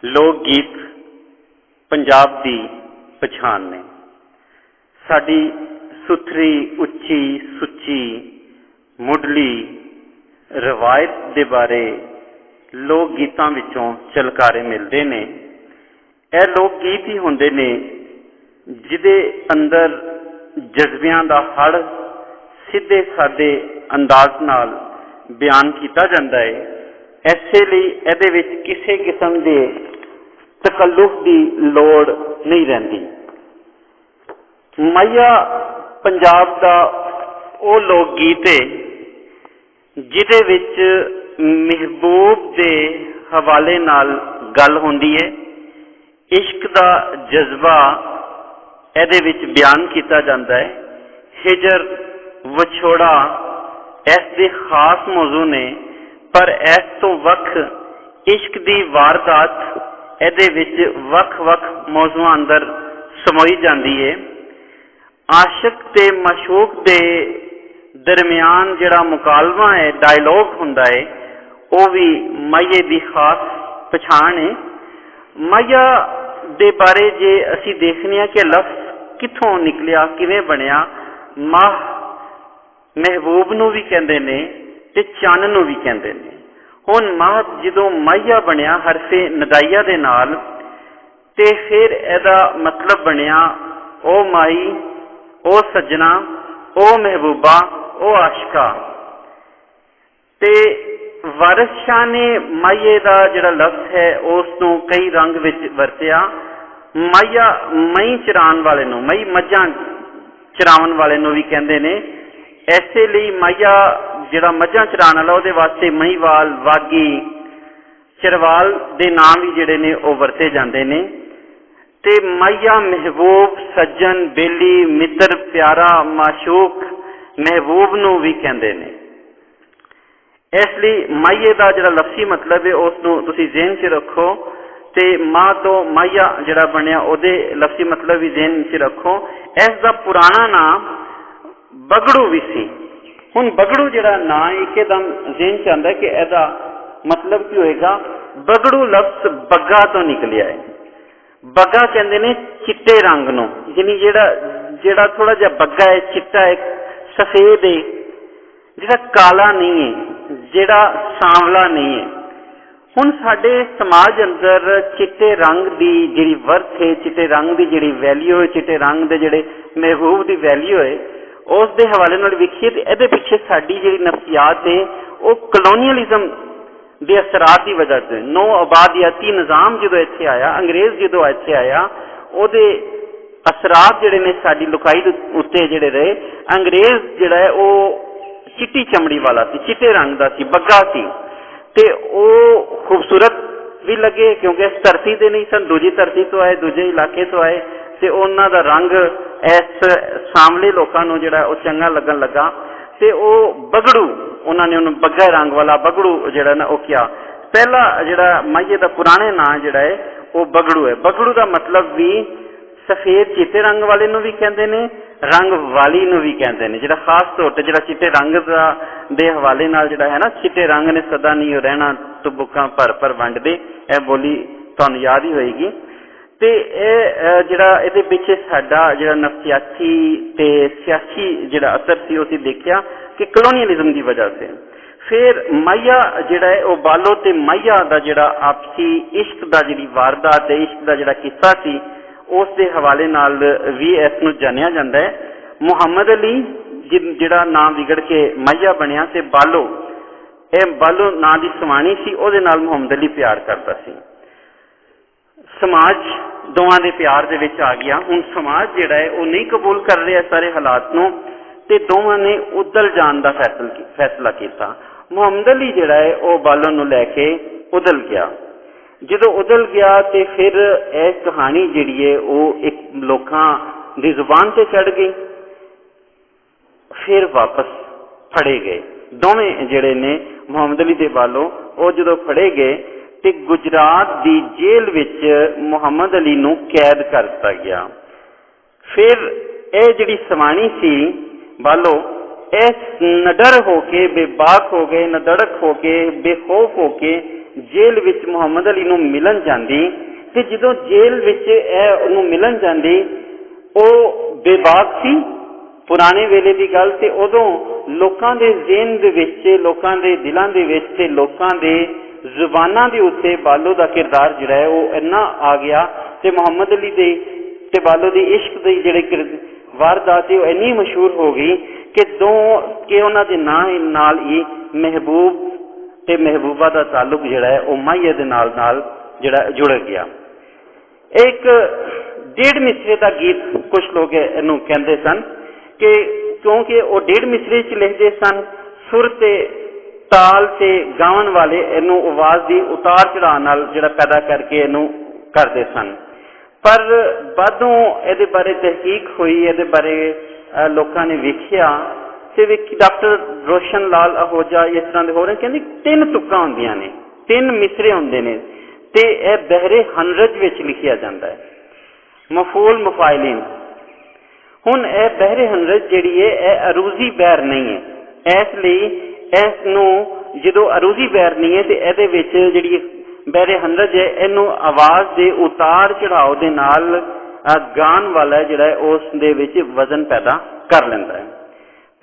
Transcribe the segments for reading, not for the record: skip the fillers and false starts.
लोक गीत पंजाब दी पछाण ने। साडी सुथरी उच्ची सुच्ची मुढ़ली रवायत दे बारे लोक गीतां विचों झलकारे मिलते ने। यह लोक गीत ही होंदे ने जिदे अंदर जज्बियां दा हड़ सीधे सादे अंदाज नाल बयान किया जाता है। ऐसे लिए इहदे विच किसी किस्म के तकल्लुफ की लोड़ नहीं रहिंदी। माइया पंजाब का वो लोक गीत है जिदे विच महबूब के हवाले नाल गल होंदी है। इश्क का जज्बा इहदे विच बयान किया जाता है। हिजर विछोड़ा इस दे खास मौजू ने, पर इस तो वख इश्क की वारदात इहदे विच वख-वख मौजूआं अंदर समोई जाती है। आशिक ते मशूक के दरमियान जिहड़ा मुकालमा है, डायलॉग हुंदा है, वो भी माइये की खास पछाण है। माइया दे बारे जे असी देखने कि लफ्ज़ कित्थों निकलिया, किवें बनिया। माह महबूब नूं भी कहंदे ने ते चन्न नूं भी कहंदे ने। हुण माह जदों माइया बनिया हरफे नदाइया दे नाल, ते फिर इहदा मतलब बनिया ओ माई, ओ सज्जना, ओ महबूबा, ओ आशिका। ते वारिस शाह ने माइये का जिहड़ा लफ्ज़ है उसनूं कई रंग विच वरतिया। माइया मई चराण वाले नूं, मई मझां चरावन वाले नूं भी कहंदे ने। ऐसे लिए माइया जिहड़ा मझां चराण वाला उहदे वास्ते महीवाल, वागी, चरवाल दे नाम भी जिहड़े ने वो वरते जांदे ने। ते माइया महबूब, सज्जन, बेली, मित्र, प्यारा, माशूक, महबूब नूं भी कहंदे ने। इसलिए माइये का जिहड़ा लफ्ज़ी मतलब है उसनूं तुसीं ज़हन च रखो, ते माँ तो माइया जिहड़ा बनिया उहदे लफ्ज़ी मतलब भी ज़हन च रखो। इसका पुराना नाम बगड़ू भी सी। हुण बगड़ू जिहड़ा नां एकदम ज़हन च आंदा कि इहदा मतलब की होएगा। बगड़ू लफ्ज़ बग्गा तो निकलिया है। बग्गा कहंदे ने चिट्टे रंग नूं, यानी जिहड़ा थोड़ा जिहा बग्गा है, चिट्टा है, सफेद है, जिहड़ा काला नहीं है, जिहड़ा सांवला नहीं है। हुण साडे समाज अंदर चिट्टे रंग की जिहड़ी वर्थ है, चिट्टे रंग की जिहड़ी वैल्यू है, चिट्टे रंग के जिहड़े महबूब की वैल्यू है, उस दे हवाले नाल वेखीए ते इहदे पिछे साडी जिहड़ी नफ्सियात है वो कलोनीअलिज्म के असरात की वजह से, नो आबादियाती निज़ाम जदों इत्थे आया, अंग्रेज़ जदों इत्थे आया, उहदे असरात जिहड़े ने साडी लुकाई उत्ते जिहड़े रहे। अंग्रेज़ जिहड़ा है वो चिट्टी चमड़ी वाला सी, चिट्टे रंग का सी, बग्गा सी, ते वो खूबसूरत भी लगे क्योंकि इस धरती दे नहीं सन, दूजी धरती तो आए, दूजे इलाके तो आए, ते उन्हां दा रंग इस सामले लोकां नूं जिहड़ा वो चंगा लगन लगा। ते वो बगड़ू, उन्होंने उन्होंने बग्गा रंग वाला बगड़ू जिहड़ा ना वो किया। पहला जिहड़ा माइये दा पुराने नाम जिहड़ा है वो बगड़ू है। बगड़ू का मतलब भी सफेद चिट्टे रंग वाले नूं भी कहंदे ने, रंग वाली नूं भी कहंदे ने। जिहड़ा खास तौर ते जिहड़ा चिट्टे रंग दा दे हवाले नाल जिहड़ा है ना, चिट्टे रंग ने सदा नहीं रहना तुबुकां भर भर वंडदे, यह बोली तुहानूं याद ही होएगी। ते यह जिहड़ा इहदे पिछे साडा जिहड़ा नफ्सियाती ते सियासी जिहड़ा असर सी उसी देखिया कि कलोनीअलिज्म की वजह से। फिर माइया जिहड़ा है वो बालो ते माइया का जिहड़ा आपसी इश्क का जिहड़ी वारदात है, इश्क का जिहड़ा किस्सा सी, उस दे हवाले नाल भी इसनूं जानिया जाता है। मुहम्मद अली जिहड़ा नाम विगड़ के माइया बनिया, ते बालो, यह बालो नां दी सवाणी सी, उहदे नाल मुहम्मद अली प्यार करता सी। समाज दोवां दे प्यार दे विच आ गया। हुण समाज जिहड़ा है वो नहीं कबूल कर रहा सारे हालात नूं, ते दोवां ने उदल जाण दा फैसला किया। मुहम्मद अली जिहड़ा है वो बालो नूं लैके उदल गया। जदों उदल गया तो फिर यह कहानी जिहड़ी है वो एक लोकां दी जुबान से चढ़ गई। फिर वापस फड़े गए दोवें जिहड़े ने मुहम्मद अली दे बालो, वो जदों फड़े गए तो गुजरात की जेल विच मुहम्मद अली नूं कैद कर दिता गया। फिर यह जिहड़ी सवाणी सी बालो, इस नडर होके, बेबाक हो गए, नदड़क होके, बेखौफ होके जेल विच मुहम्मद अली नूं मिलन जांदी ते जदों जेल विच उहनूं मिलन जांदी ਉਹ बेबाक सी पुराने वेले की गल ते उदों लोकां दे ज़हन दे विच लोकां दे दिलां दे विच ते लोकां दे जुबानां दे उत्ते बालो दा किरदार जिहड़ा है वो इन्ना आ गया ते मुहम्मद अली दे ते बालो दी इश्क दी जिहड़ी वारदात है वो इन्नी मशहूर हो गई कि उन्हां दे नाल ही महबूब ते महबूबा दा ताल्लुक जिहड़ा है वो माहिया दे नाल जिहड़ा जुड़ गया। एक डेढ़ मिसरे का गीत कुछ लोग इनू कहते सन कि क्योंकि वो डेढ़ मिसरे च लिखते सन, सुर ते ताल से गावन वाले इनू आवाज़ की उतार चढ़ाव नाल जिहड़ा पैदा करके इनू करते सन। पर बादों ये बारे तहकीक हुई, ये बारे लोगों ने वेखिया ते डॉक्टर रोशन लाल आहूजा इस तरह के हो रहे कहते 3 तुक्कां होंदियां ने, 3 मिसरे होंदे ने ते यह बहरे हनरज विच लिखिया जाता है, मफूल मुफाइलिन। हुण यह बहरे हनरज जिहड़ी है यह अरूजी बहर नहीं है, इसलिए इसनूं जदों अरूजी बहर नहीं है तो इहदे विच जिहड़ी बहरे हनरज है इनू आवाज़ के उतार चढ़ाव के नाल गान वाला जिहड़ा है उस दे विच वजन पैदा कर लैंदा है।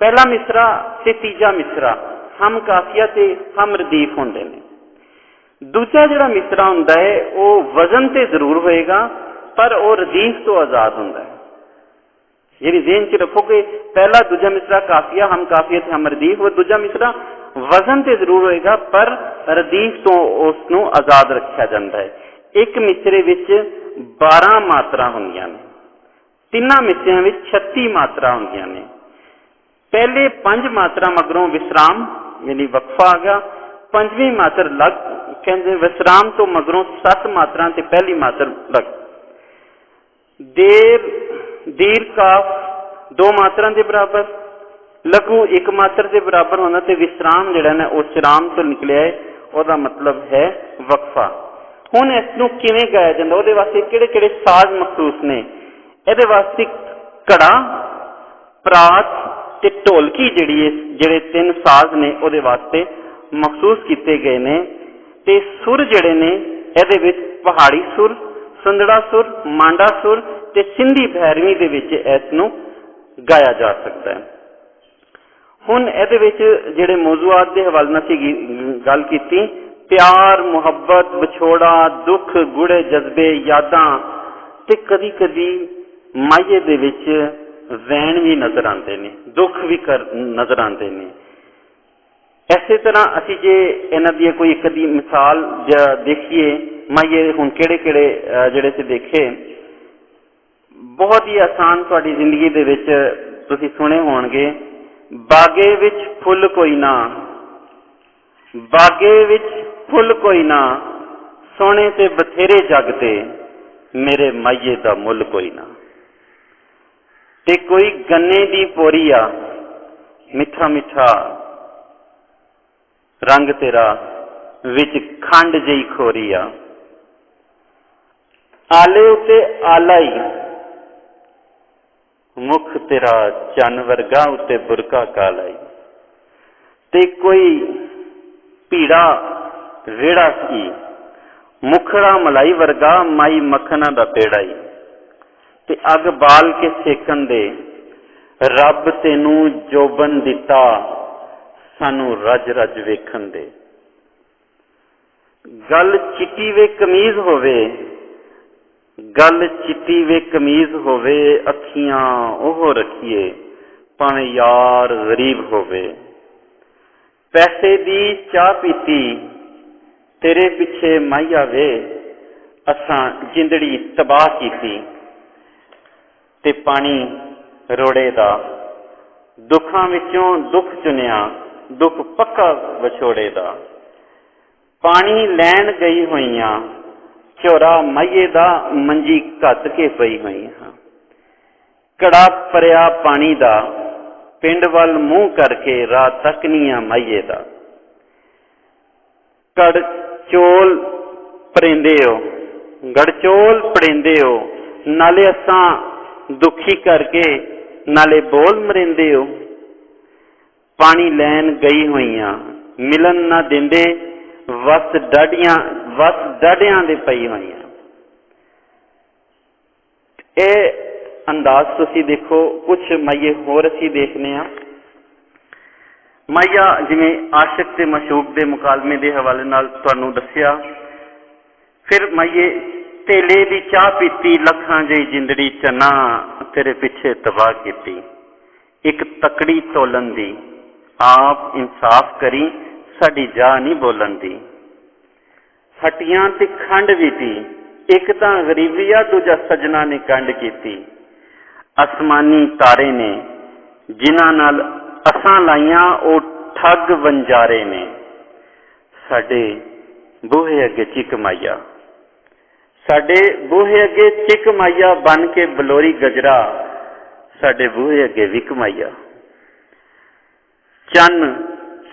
पहला मिसरा ते तीजा मिसरा हम काफिया ते हम रदीफ होंदे ने। दूजा जिहड़ा मिसरा हुंदा है वो वजन ते जरूर होएगा पर वो रदीफ तो आज़ाद होंदा है। जिहड़ी ज़हन च रखोगे पहला दूजा मिसरा काफिया हम काफिया ते हम रदीफ, और दूजा मिसरा वजन ते जरूर होएगा पर रदीफ तो उसनूं आज़ाद रखा जाता है। एक मिसरे विच 12 मात्रा होंदियां ने, 3 मिसरियां विच 36 मात्रा होंदियां ने। पहले 5 मात्रा मगरों विश्राम यानी वक्फा आ गया, 5वीं मात्रा लग कहते विश्राम तो मगरों 7 मात्रा ते पहली मात्रा लग। देर दीर काफ 2 मात्रा के बराबर, लघु 1 मात्रा के बराबर होना, तो विश्राम जिहड़ा ना उस राम तो निकलिया है, उसका मतलब है वक्फा। हुण इसनूं किवें गाया जांदा, उहदे वास्ते किहड़े-किहड़े साज मखसूस ने? इहदे वास्ते घड़ा, परात ते ढोलकी जिहड़े 3 साज ने उहदे वास्ते मखसूस किए गए ने। ते सुर जिहड़े ने इहदे विच पहाड़ी सुर, संदड़ा सुर, मांडा सुर ते सिंधी भैरवी दे विच इसनूं गाया जा सकता है। हुण इहदे विच जिहड़े मौजूआत दे हवाले नाल सी गल कीती, प्यार, मुहब्बत, विछोड़ा, दुख, गुड़े जज्बे, यादां ते कदी कदी माहिए दे विच वैन भी नज़र आते हैं, दुख भी नज़र आते हैं। इस तरह असी जे इन्हां दी कोई एक अद्धी मिसाल देखिए, माहिए हुण किहड़े-किहड़े जिहड़े से देखे, बहुत ही आसान तुहाडी जिंदगी दे विच तुसीं सुने होणगे, बागे विच फुੱਲ कोई ना, बागे विच फुੱਲ कोई ना, सोने ते बथेरे जगते, मेरे माहिए दा मुੱਲ कोई ना। ते कोई गन्ने दी पोरी आ, मिठा मिठा रंग तेरा, विच खंड जई खोरी आ, आले उते आलाई, मुख तेरा चन वर्गा उते बुरका कालाई। ते कोई पीड़ा रेड़ा सी, मुखड़ा मलाई वर्गा, माई मखना दा पेड़ा ही। ते अग बाल के सेकन दे, रब तेनू जोबन दिता, सानू रज रज वेखन दे। गल चिट्टी वे कमीज होवे, गल चिट्टी वे कमीज होवे, अखियां ओह रखिए, भावें यार गरीब होवे। पैसे दी चाह पीती, तेरे पिछे माहिया वे, असां जिंदड़ी तबाह कीती। ते पानी रोड़े दा, दुखां विचों दुख चुनिया, दुख पक्का विछोड़े दा। पानी लैन गई होइयां, झोरा माहिए दा, मंजी घत के पई होई हां। कड़ा भरिया पानी दा, पिंड वल मूँह करके राह तकनिया माहिए दा। गड़चोल पड़ेंदे हो, गड़चोल पड़ेंदे हो, नाले असां दुखी करके नाले बोल मरेंदे हो। पानी लैन गई होइयां, मिलन ना देंदे, ਵਸ ਡਾਢਿਆਂ ਦੇ ਪਈ ਹੋਈਆਂ। ਇਹ ਅੰਦਾਜ਼ ਤੁਸੀਂ ਦੇਖੋ। ਕੁਛ ਮਾਈਏ ਹੋਰ ਅਸੀਂ ਦੇਖਦੇ ਹਾਂ। ਮਾਈਆ ਜਿਵੇਂ ਆਸ਼ਿਕ ਤੇ ਮਸ਼ੂਕ ਦੇ ਮੁਕਾਲਮੇ ਦੇ ਹਵਾਲੇ ਨਾਲ ਤੁਹਾਨੂੰ ਦੱਸਿਆ। ਫਿਰ ਮਾਈਏ ਧੇਲੇ ਦੀ ਚਾਹ ਪੀਤੀ, ਲੱਖਾਂ ਜਿਹੀ ਜਿੰਦੜੀ ਚੰਨਾ ਤੇਰੇ ਪਿੱਛੇ ਤਬਾਹ ਕੀਤੀ। ਇੱਕ ਤਕੜੀ ਤੋਲਣ ਦੀ, ਆਪ ਇਨਸਾਫ ਕਰੀ, ਸਾਡੀ ਜਾ ਨਹੀਂ ਬੋਲਣ ਦੀ। ਹੱਟੀਆਂ ਤੇ ਖੰਡ ਵੀ ਤੀ, ਇੱਕ ਤਾਂ ਗਰੀਬੀ ਆ, ਦੂਜਾ ਸਜਣਾ ਨੇ ਕੰਡ ਕੀਤੀ। ਅਸਮਾਨੀ ਤਾਰੇ ਨੇ ਜਿਨ੍ਹਾਂ ਨਾਲ ਅਸਾਂ ਲਾਈਆਂ, ਉਹ ਠੱਗ ਵੰਜਾਰੇ ਨੇ। ਸਾਡੇ ਬੂਹੇ ਅੱਗੇ ਚਿਕ ਮਾਈਆ, ਸਾਡੇ ਬੂਹੇ ਅੱਗੇ ਚਿਕ ਮਾਈਆ, ਬਣ ਕੇ ਬਲੋਰੀ ਗਜਰਾ ਸਾਡੇ ਬੂਹੇ ਅੱਗੇ ਵਿਕ ਮਾਈਆ। ਚੰਨ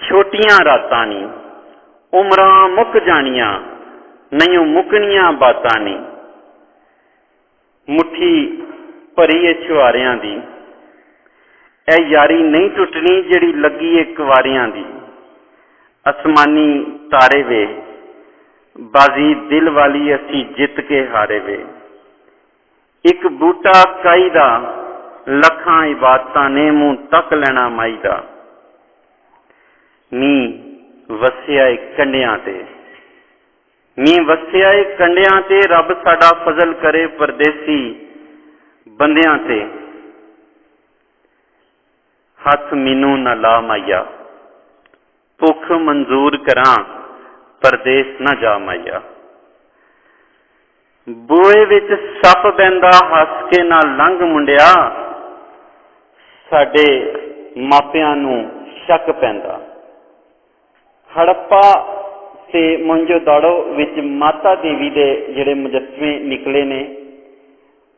ਛੋਟੀਆਂ ਰਾਤਾਂ ਨੀ, ਉਮਰਾਂ ਮੁੱਕ ਜਾਣੀਆਂ, ਨਹੀਂ ਮੁੱਕਣੀਆਂ ਬਾਤਾਂ ਨੀ। ਮੁੱਠੀ ਭਰੀ ਏ ਛੁਹਾਰਿਆਂ ਦੀ, ਇਹ ਯਾਰੀ ਨਹੀਂ ਟੁੱਟਣੀ ਜਿਹੜੀ ਲੱਗੀ ਏ ਕੁਵਾਰਿਆਂ ਦੀ। ਅਸਮਾਨੀ ਤਾਰੇ ਵੇ, ਬਾਜ਼ੀ ਦਿਲ ਵਾਲੀ ਅਸੀਂ ਜਿੱਤ ਕੇ ਹਾਰੇ ਵੇ। ਇੱਕ ਬੂਟਾ ਕਾਈ ਦਾ, ਲੱਖਾਂ ਇਬਾਦਤਾਂ ਨੇ ਮੂੰਹ ਤੱਕ ਲੈਣਾ ਮਾਈ ਦਾ। ਮੀਂਹ ਵਸਿਆ ਏ ਕੰਢਿਆਂ ਤੇ, ਮੀਂਹ ਵਸਿਆ ਏ ਕੰਢਿਆਂ ਤੇ, ਰੱਬ ਸਾਡਾ ਫਜ਼ਲ ਕਰੇ ਪਰਦੇਸੀ ਬੰਦਿਆਂ ਤੇ। ਹੱਥ ਮੈਨੂੰ ਨਾ ਲਾ ਮਾਈਆ, ਭੁੱਖ ਮਨਜ਼ੂਰ ਕਰਾਂ, ਪਰਦੇਸ ਨਾ ਜਾ ਮਾਈਆ। ਬੂਹੇ ਵਿੱਚ ਸੱਪ ਬਹਿੰਦਾ, ਹੱਸ ਕੇ ਨਾ ਲੰਘ ਮੁੰਡਿਆ, ਸਾਡੇ ਮਾਪਿਆਂ ਨੂੰ ਸ਼ੱਕ ਪੈਂਦਾ। ਹੜੱਪਾ ਤੇ ਮੋਹਨਜੋਦਾੜੋ ਵਿੱਚ ਮਾਤਾ ਦੇਵੀ ਦੇ ਜਿਹੜੇ ਮੁਜੱਸਮੇ ਨਿਕਲੇ ਨੇ,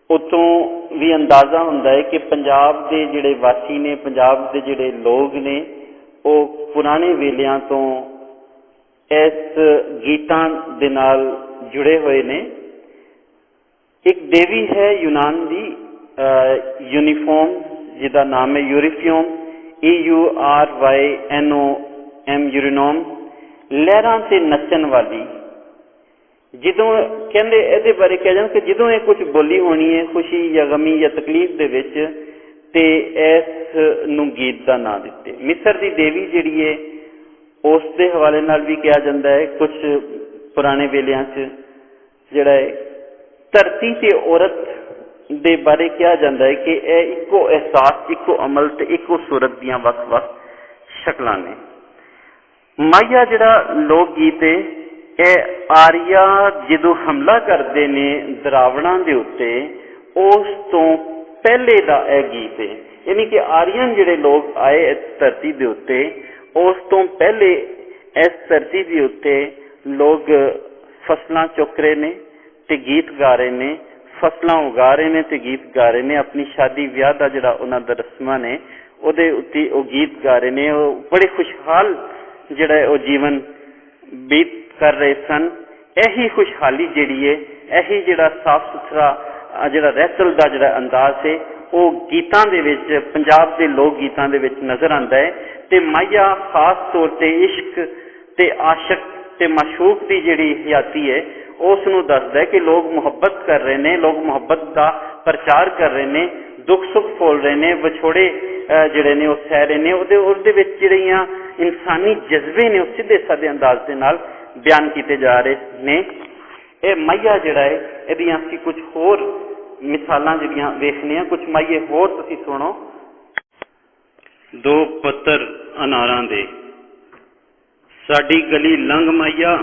ਉੱਥੋਂ ਵੀ ਅੰਦਾਜ਼ਾ ਹੁੰਦਾ ਹੈ ਕਿ ਪੰਜਾਬ ਦੇ ਜਿਹੜੇ ਵਾਸੀ ਨੇ, ਪੰਜਾਬ ਦੇ ਜਿਹੜੇ ਲੋਕ ਨੇ, ਉਹ ਪੁਰਾਣੇ ਵੇਲਿਆਂ ਤੋਂ ਇਸ ਗੀਤਾਂ ਦੇ ਨਾਲ ਜੁੜੇ ਹੋਏ ਨੇ। ਇੱਕ ਦੇਵੀ ਹੈ ਯੂਨਾਨ ਦੀ, ਯੂਨੀਫੋਮ, ਜਿਹਦਾ ਨਾਮ ਹੈ ਯੂਰੀਫਿਓਮ, EURYNOM, ਯੂਰੀਨੋਮ, ਲਹਿਰਾਂ ਤੇ ਨੱਚਣ ਵਾਲੀ। ਜਦੋਂ ਕਹਿੰਦੇ ਇਹਦੇ ਬਾਰੇ ਕਿਹਾ ਜਾਂਦਾ ਕਿ ਜਦੋਂ ਇਹ ਕੁਝ ਬੋਲੀ ਹੋਣੀ ਹੈ ਖੁਸ਼ੀ ਜਾਂ ਗਮੀ ਜਾਂ ਤਕਲੀਫ ਦੇ ਵਿੱਚ, ਤੇ ਇਸ ਨੂੰ ਗੀਤ ਦਾ ਨਾਂ ਦਿੱਤੇ। ਮਿਸਰ ਦੀ ਦੇਵੀ ਜਿਹੜੀ ਹੈ ਉਸ ਦੇ ਹਵਾਲੇ ਨਾਲ ਵੀ ਕਿਹਾ ਜਾਂਦਾ ਹੈ। ਕੁਝ ਪੁਰਾਣੇ ਵੇਲਿਆਂ 'ਚ ਜਿਹੜਾ ਹੈ ਧਰਤੀ ਤੇ ਔਰਤ ਦੇ ਬਾਰੇ ਕਿਹਾ ਜਾਂਦਾ ਹੈ ਕਿ ਇਹ ਇੱਕੋ ਅਹਿਸਾਸ, ਇੱਕੋ ਅਮਲ ਤੇ ਇੱਕੋ ਸੂਰਤ ਦੀਆਂ ਵੱਖ-ਵੱਖ ਸ਼ਕਲਾਂ ਨੇ। ਮਾਈਆ ਜਿਹੜਾ ਲੋਕ ਗੀਤ ਹੈ, ਇਹ ਆਰੀਆ ਜਦੋਂ ਹਮਲਾ ਕਰਦੇ ਨੇ ਦਰਾਵਣਾਂ ਦੇ ਉੱਤੇ, ਉਸ ਤੋਂ ਪਹਿਲੇ ਦਾ ਇਹ ਗੀਤ ਹੈ। ਯਾਨੀ ਕਿ ਆਰੀਅਨ ਜਿਹੜੇ ਲੋਕ ਆਏ ਇਸ ਧਰਤੀ ਦੇ ਉੱਤੇ, ਉਸ ਤੋਂ ਪਹਿਲੇ ਇਸ ਧਰਤੀ ਦੇ ਉੱਤੇ ਲੋਕ ਫਸਲਾਂ ਚੁੱਕ ਰਹੇ ਨੇ ਤੇ ਗੀਤ ਗਾ ਰਹੇ ਨੇ, ਫਸਲਾਂ ਉਗਾ ਰਹੇ ਨੇ ਤੇ ਗੀਤ ਗਾ ਰਹੇ ਨੇ। ਆਪਣੀ ਸ਼ਾਦੀ ਵਿਆਹ ਦਾ ਜਿਹੜਾ ਉਹਨਾਂ ਦਾ ਰਸਮਾਂ ਨੇ, ਉਹਦੇ ਉੱਤੇ ਉਹ ਗੀਤ ਗਾ ਰਹੇ ਨੇ। ਉਹ ਬੜੇ ਖੁਸ਼ਹਾਲ ਜਿਹੜਾ ਉਹ ਜੀਵਨ ਬੀਤ ਕਰ ਰਹੇ ਸਨ। ਇਹੀ ਖੁਸ਼ਹਾਲੀ ਜਿਹੜੀ ਹੈ, ਇਹੀ ਜਿਹੜਾ ਸਾਫ ਸੁਥਰਾ ਜਿਹੜਾ ਰਹਿਤਲ ਦਾ ਜਿਹੜਾ ਅੰਦਾਜ਼ ਹੈ, ਉਹ ਗੀਤਾਂ ਦੇ ਵਿੱਚ, ਪੰਜਾਬ ਦੇ ਲੋਕ ਗੀਤਾਂ ਦੇ ਵਿੱਚ ਨਜ਼ਰ ਆਉਂਦਾ ਹੈ। ਤੇ ਮਾਈਆ ਖਾਸ ਤੌਰ ਤੇ ਇਸ਼ਕ ਤੇ ਆਸ਼ਕ ਤੇ ਮਾਸ਼ੂਕ ਦੀ ਜਿਹੜੀ ਹਯਾਤੀ ਹੈ, ਉਸ ਨੂੰ ਦੱਸਦਾ ਹੈ ਕਿ ਲੋਕ ਮੁਹੱਬਤ ਕਰ ਰਹੇ ਨੇ, ਲੋਕ ਮੁਹੱਬਤ ਦਾ ਪ੍ਰਚਾਰ ਕਰ ਰਹੇ ਨੇ, ਦੁੱਖ ਸੁੱਖ ਫੋਲ ਰਹੇ ਨੇ, ਵਿਛੋੜੇ ਜਿਹੜੇ ਨੇ ਉਹ ਸਹਿ ਰਹੇ ਨੇ। ਉਹਦੇ ਵਿੱਚ ਜਿਹੜੀਆਂ ਇਨਸਾਨੀ ਜਜ਼ਬੇ ਨੇ ਉਹ ਸਿੱਧੇ ਸਾਦੇ ਅੰਦਾਜ਼ ਦੇ ਨਾਲ ਬਿਆਨ ਕੀਤੇ ਜਾ ਰਹੇ ਨੇ। ਇਹ ਮਾਈਆ ਜਿਹੜਾ ਹੈ, ਇਹਦੀਆਂ ਅਸੀਂ ਕੁਝ ਹੋਰ ਮਿਸਾਲਾਂ ਜਿਹੜੀਆਂ ਵੇਖਦੇ ਹਾਂ। ਕੁਝ ਮਾਈਏ ਹੋਰ ਤੁਸੀਂ ਸੁਣੋ। ਦੋ ਪੱਤਰ ਅਨਾਰਾਂ ਦੇ, ਸਾਡੀ ਗਲੀ ਲੰਘ ਮਾਈਆ,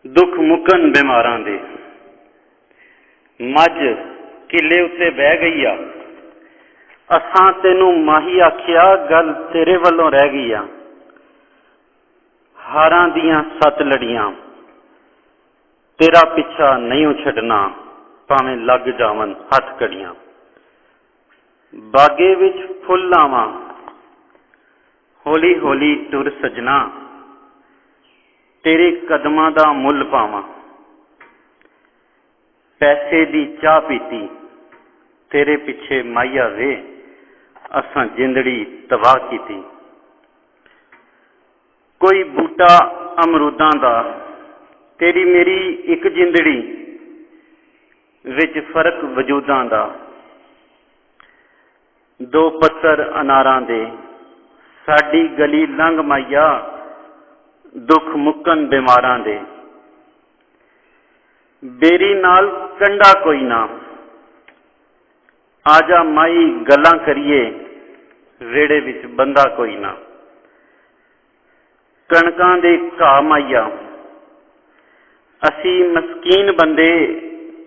ਦੁੱਖ ਮੁਕਨ ਬਿਮਾਰਾਂ ਦੇ। ਮੱਝ ਕਿੱਲੇ ਉੱਤੇ ਬਹਿ ਗਈ ਆ, ਅਸਾਂ ਤੈਨੂੰ ਮਾਹੀ ਆਖਿਆ, ਗੱਲ ਤੇਰੇ ਵੱਲੋਂ ਰਹਿ ਗਈ ਆ। ਹਾਰਾਂ ਦੀਆਂ 7 ਲੜੀਆਂ, ਤੇਰਾ ਪਿੱਛਾ ਨਹੀਂ ਛੱਡਣਾ, ਭਾਵੇਂ ਲੱਗ ਜਾਵਨ ਹੱਥ ਕੜੀਆਂ। ਬਾਗੇ ਵਿੱਚ ਫੁੱਲ ਲਾਵਾਂ, ਹੌਲੀ ਹੌਲੀ ਟੁਰ ਸਜਣਾ, ਤੇਰੇ ਕਦਮਾਂ ਦਾ ਮੁੱਲ ਪਾਵਾਂ। ਪੈਸੇ ਦੀ ਚਾਹ ਪੀਤੀ, ਤੇਰੇ ਪਿੱਛੇ ਮਾਈਆ ਵੇ, ਅਸਾਂ ਜਿੰਦੜੀ ਤਬਾਹ ਕੀਤੀ। कोई बूटा अमरूदां दा, तेरी मेरी एक जिंदड़ी विच फर्क वजूदां दा। दो पत्तर अनारां दे, साडी गली लंघ माइया, दुख मुक्कन बीमारां दे। बेरी नाल कंडा कोई ना, आजा माई गल्लां करिए, वेड़े विच बंदा कोई ना। कणकां दे घाह माइया, असी मस्कीन बंदे,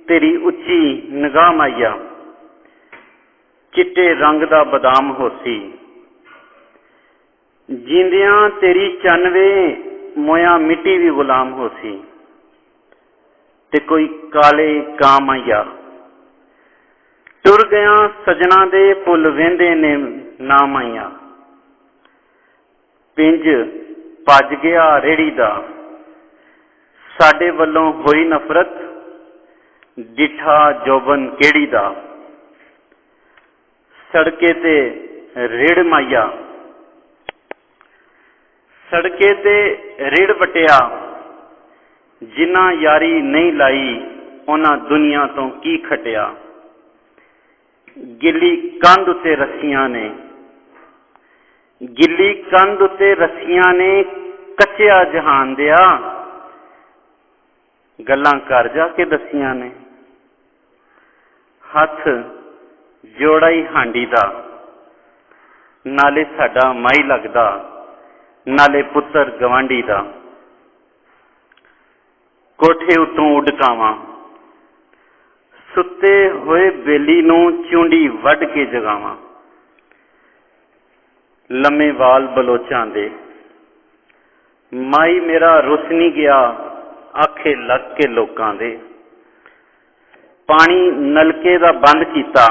तेरी उच्ची निगाह माइया, चिट्टे रंग दा बदाम होसी। जींदियां तेरी चनवे, मोया मिट्टी भी गुलाम होसी। ते कोई काले कां माइया, टुर गया सजना दे फुल वेंदे ने नाम आइया। पिंज भज गया रेड़ी दा, साडे वल्लों होई नफरत, डिठा जोबन केड़ी दा। सड़के ते रेड़ माइया, सड़के ते रेड़ वटिया, जिन्ना यारी नहीं लाई, उन्हां दुनिया तो की खटिया। गिली कंध उत्ते रस्सियां ने, गिली कंध उत्ते रस्सियां ने, कच्चिया जहान दिया, गल्लां कर जाके दसियां ने। हथ जोड़ा ही हांडी दा, नाले साडा माई लगदा, नाले पुत्तर गवांडी दा। कोठे उत्तों उड़कावां, सुत्ते होए बेली नूं चूंडी वड के जगावां। लम्मे वाल बलोचां दे, माई मेरा रुस नहीं गया, आखे लग के लोकां दे। पानी नलके दा बंद कीता,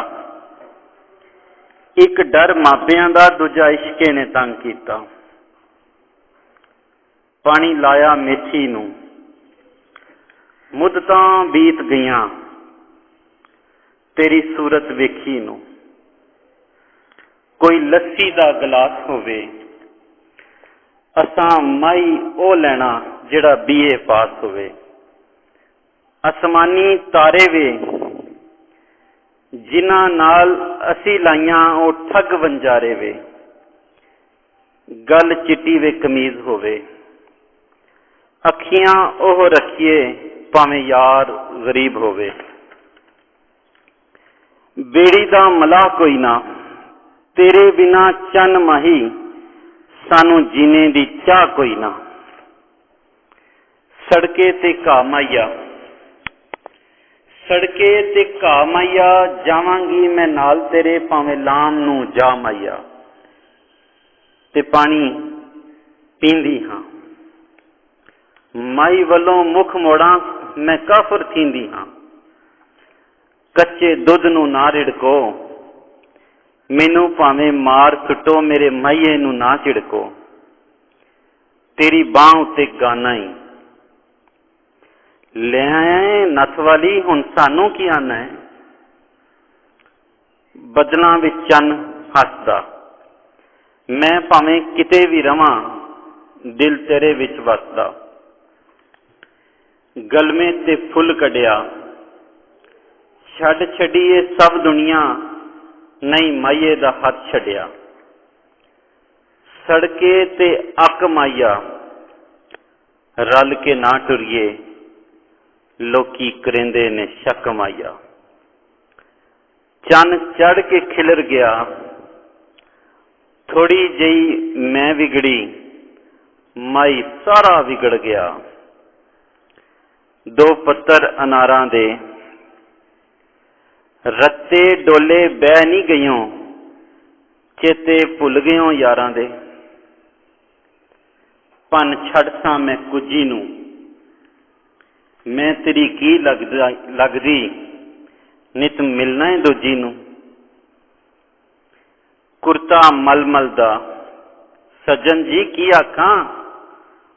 एक डर मापियां दा, दूजा इश्के ने तंग कीता। पानी लाया मेथी नूं, मुद्दतां बीत गईयां, तेरी सूरत वेखी नूं। कोई लस्सी दा गिलास होवे, असां माई ओ लैना जिहड़ा BA पास होवे। आसमानी तारे वे, जिन्हां नाल असी लाइयां ओ ठग वंजारे वे। गल चिट्टी वे कमीज होवे, अखियां ओह रखिए, भावें यार गरीब होवे। बेड़ी दा मलाह कोई ना, तेरे बिना चन माही, सानू जीने दी चाह कोई ना। सड़के ते घाह माइया, सड़के ते घाह माइया, जावांगी मैं नाल तेरे, भावें लाम नू जा माइया। ते पानी पींदी हां, माई वल्लों मुख मोड़ा, मैं काफर थींदी हां। कच्चे दुध नू ना रिड़को, मैनू भावें मार सुटो, मेरे माईए नू ना झिड़को। तेरी बांह उत्ते गाना ही, ले आए नथ वाली, हुण सानू की आना है। बदलां विच चन्न हसदा, मैं भावें किते भी रवां, दिल तेरे विच वसदा। गलमे ते फुल कढ़िया, छड़ छड़िए सब दुनिया, नहीं माइए दा हथ छड़िया। सड़के ते अक माइया, रल के ना टुरिए, लोकी करेंदे ने शक माइया। चन चढ़ के खिलर गया, थोड़ी जही मैं बिगड़ी, माई सारा बिगड़ गया। दो पत्तर अनारां दे, रत्ते डोले बह नहीं गयों, चेते भुल गयों यारां दे। भन छड़सा मैं कुजी नूं, मैं तेरी की लगदी, नित मिलना है दूजी नूं। कुर्ता मलमल दा, सज्जन जी की आखां,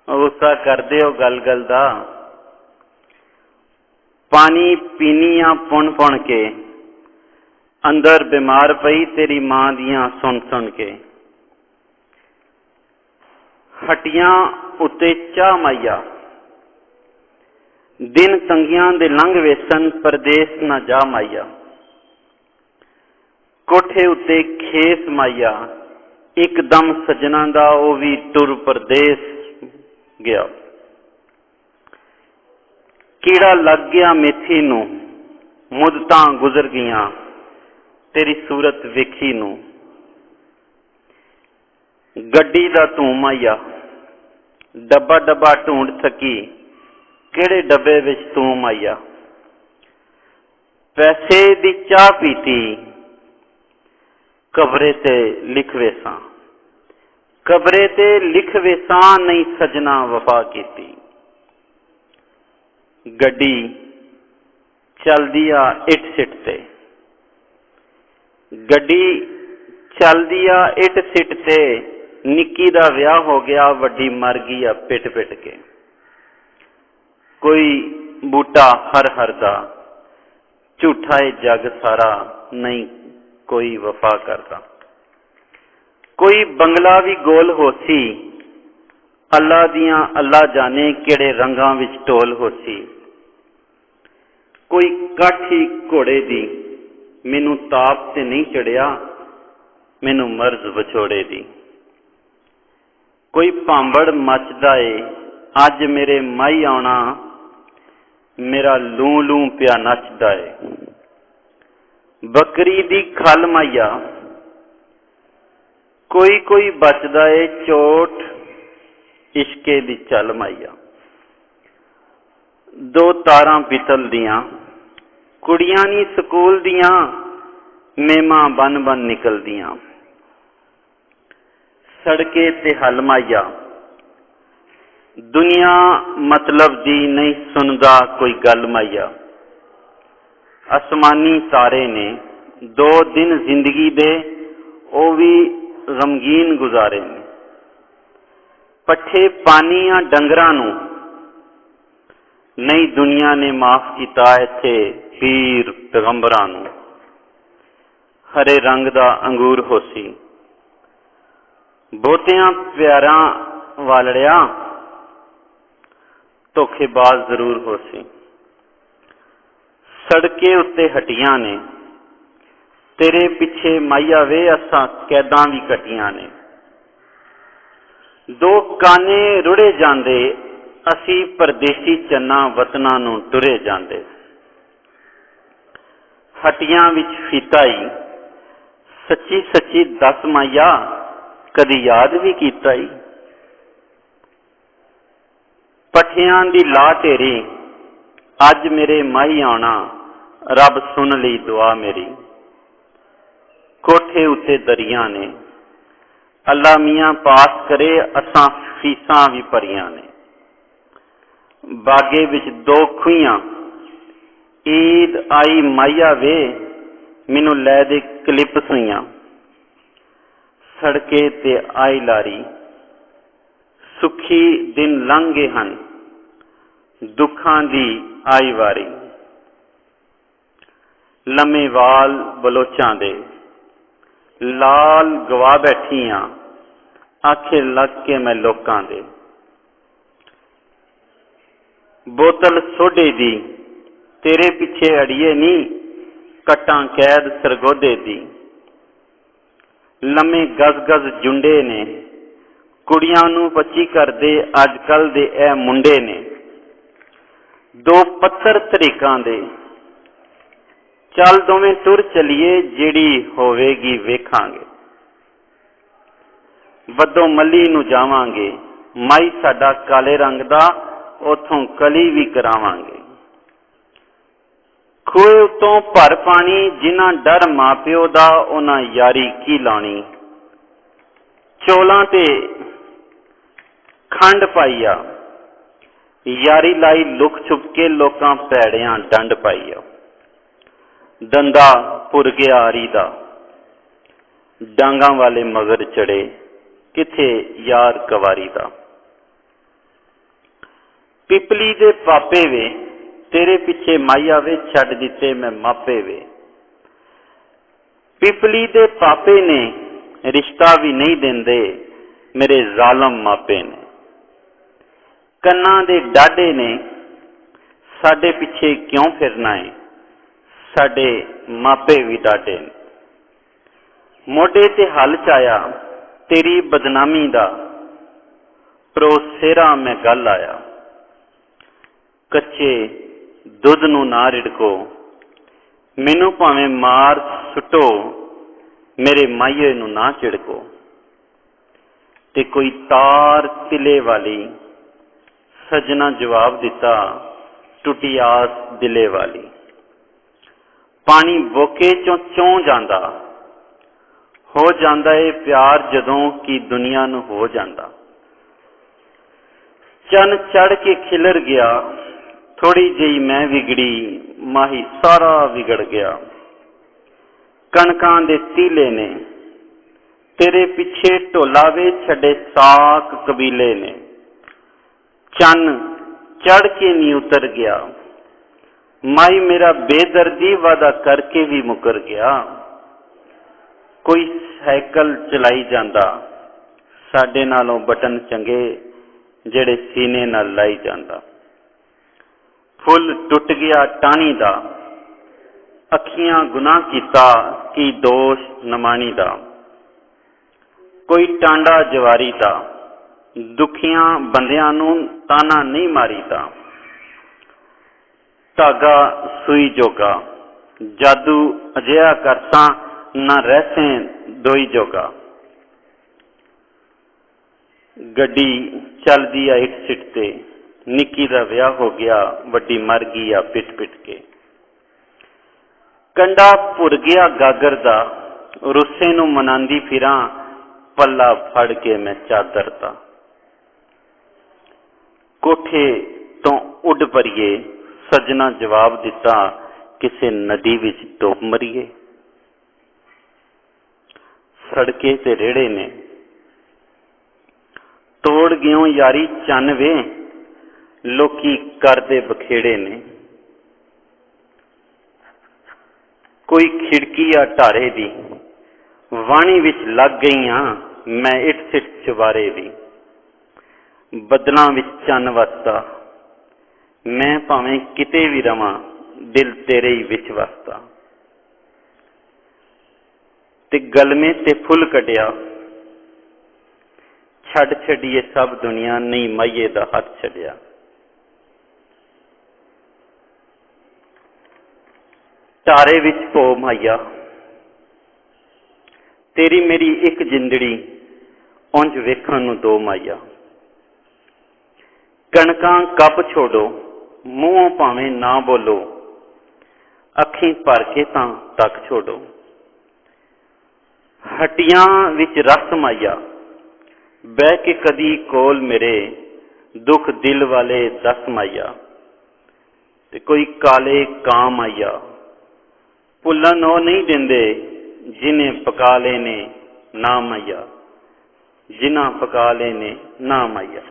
गुस्सा करदे हो गल गल दा। पानी पीनिया पुन पुन के, अंदर बीमार पई तेरी मां दियां सुन सुन के। हटियां उत्ते चाह माइया, दिन तंगियां दे लंघ वेसन, परदेस न जा माइया। कोठे उत्ते खेस माइया, एकदम सजना दा ओ भी टुर परदेस गया। कीड़ा लग गया मेथी नू, मुदतां गुजर गईयां तेरी सूरत वेखी नू। गड्डी दा तू माइया, डब्बा डब्बा ढूंढ सकी, केड़े डब्बे विच तू माइया। पैसे दी चाह पीती, कबरे ते लिख वेसां, कबरे ते लिख वेसां, नहीं सजना वफा कीती। गड्डी चलदी आ इट सिट ते, गड्डी चलदी आ इट सिट ते, निक्की दा विआह हो गया, वड्डी मर गई आ पिट पिट के। कोई बूटा हर हर दा, झूठा है जग सारा, नहीं कोई वफा करता। कोई बंगला भी गोल होसी, अल्लाह दियां अल्लाह जाने केड़े रंगां विच टोल होसी। कोई काठी घोड़े दी, मैनू ताप ते नहीं चढ़िया, मैनू मर्ज विछोड़े दी। कोई भांबड़ मचदा ए, अज मेरे माई आउणा, मेरा लू लू पिया नचदा ए। बकरी दी खल माइया, कोई कोई बचदा ए चोट, इश्के दी चल माइया। दो तारां पितल दियां, कुड़ियां नी स्कूल दियां, मेमा बन बन निकलदियां। सड़के ते हल माइया, दुनिया मतलब दी नहीं सुनदा कोई गल माइया। आसमानी तारे ने, दो दिन जिंदगी दे ओ भी गमगीन गुजारे ने। पट्ठे पानियां डंगरां नू, नहीं दुनिया ने माफ किता इत्थे पीर पैगंबरां नू। हरे रंग दा अंगूर होसी, बहुतियां प्यारां वालड़िया, धोखेबाज जरूर होसी। सड़के उत्ते हटियां ने, तेरे पिछे माइया वे असां कैदां भी कटियां ने। दो काने रुड़े जांदे, असी परदेसी चन्ना वतना नू टुरे जांदे। हटियां विच फीताई, सच्ची सच्ची दस माइया, कदी याद भी कीता ई। पठियां दी ला तेरी, अज मेरे माई आउणा, रब सुन लई दुआ मेरी। कोठे उत्ते दरिया ने, अल्लाह मियां पास करे, असां फीसां भी भरियां ने। बागे विच दो खुइयां, ईद आई माइया वे, मैनू लै दे क्लिप सुइयां। सड़के ते आई लारी, सुखी दिन लंघे हन, दुखां दी आई वारी। लम्मे वाल बलोचां दे, लाल गवा बैठियां, आखे लग के मैं लोकां दे। बोतल सोडे दी, तेरे पिछे अड़िए नी, कट्टां कैद सरगोदे दी। लम्मे गज गज जुंडे ने, कुड़ियां नू पच्ची करदे अजकल दे ए मुंडे ने। दो पत्थर तरीकां दे, चल दोवें तुर चलिए, जेड़ी होवेगी वेखांगे। बदो मली नू जावांगे, माई साडा काले रंग दा, उथों कली भी करावांगे। खूहे उतों भर पानी, जिन्हां डर मां प्यो दा, उन्हां यारी की लानी। चोलां ते खंड पाईया, यारी लाई लुक छुप के, लोकां पैड़ियां डंड पाईया। दंदा भुर गया आरी दा, डांगां वाले मगर चढ़े, किथे यार कवारी दा। पिपली दे पापे वे, तेरे पिछे माइया वे, छड़ दिते मैं मापे वे। पिपली दे पापे ने रिश्ता भी नहीं देंदे, मेरे जालम मापे ने। कन्ना दे डाडे ने साडे पिछे क्यों फिरना है, साडे मापे भी डाडे ने। मोढे ते हल चाया तेरी बदनामी दा, परो सेरा मैं गल आया। कच्चे दुध नूं ना रिड़को, मैनू भावें मार सुटो, मेरे माइये नूं ना झिड़को। ते कोई तार तिले वाली, सजना जवाब दिता, टुटी आस दिले वाली। पानी बोके चों चों जांदा, हो जांदा ए प्यार जदों की दुनिया नूं हो जांदा। चन चढ़ के खिलर गया, थोड़ी जही मैं विगड़ी, माही सारा विगड़ गया। कणकां दे तीले ने तेरे पिछे ढोलावे छड़े साक कबीले ने। चन चढ़ के नहीं उतर गया, माई मेरा बेदर्दी वादा करके भी मुकर गया। कोई साइकिल चलाई जांदा, साडे नालों बटन चंगे जेड़े सीने नाल लाई जांदा। फुल टुट गया टाणी दा, अखियां गुनाह कीता की दोष नमाणी दा। कोई टांडा जवारी दा, दुखियां बंदियां नूं ताना नहीं मारीदा। धागा सुई जोगा, जादू अजिहा करता ना रहसे दोई जोगा। गड्डी चलदी आ इट सिट ते, निक्की दा विआह हो गया, वड्डी मर गई आ पिट पिट के। कंडा भुर गया गागर दा, रुस्से नूं मनांदी फिरां, पल्ला फड़ के मैं चादर दा। कोठे तो उड परिए, सजना जवाब दिता, किसे नदी विच डूब मरीए। सड़के ते रेड़े ने तोड़ गयों यारी चन वे, लोकी करदे बखेड़े ने। कोई खिड़की आ ढारे दी, वाणी विच लग गईयां, मैं इट सिट चवारे दी। बदलां विच चन वसदा, मैं भावें किते भी रवां, दिल तेरे ही विच वसदा। ते गलमे ते फुल कटिया, छड़ छड़िए सब दुनिया, नहीं माइये दा हथ छड़िया। तारे विच भो माइया, तेरी मेरी एक जिंदड़ी, उंज वेखण नूं दो माइया। कणकां कप छोड़ो, मूहों भावें ना बोलो, अखीं भर के तां तक छोड़ो। हड्डियां विच रस माइया, बह के कदी कोल मेरे, दुख दिल वाले दस माइया। ते कोई काले कां माइया, भुलन ओ नहीं दिंदे, जिन्हें पका लेने ना माइया, जिन्हां पका लेने ना माइया।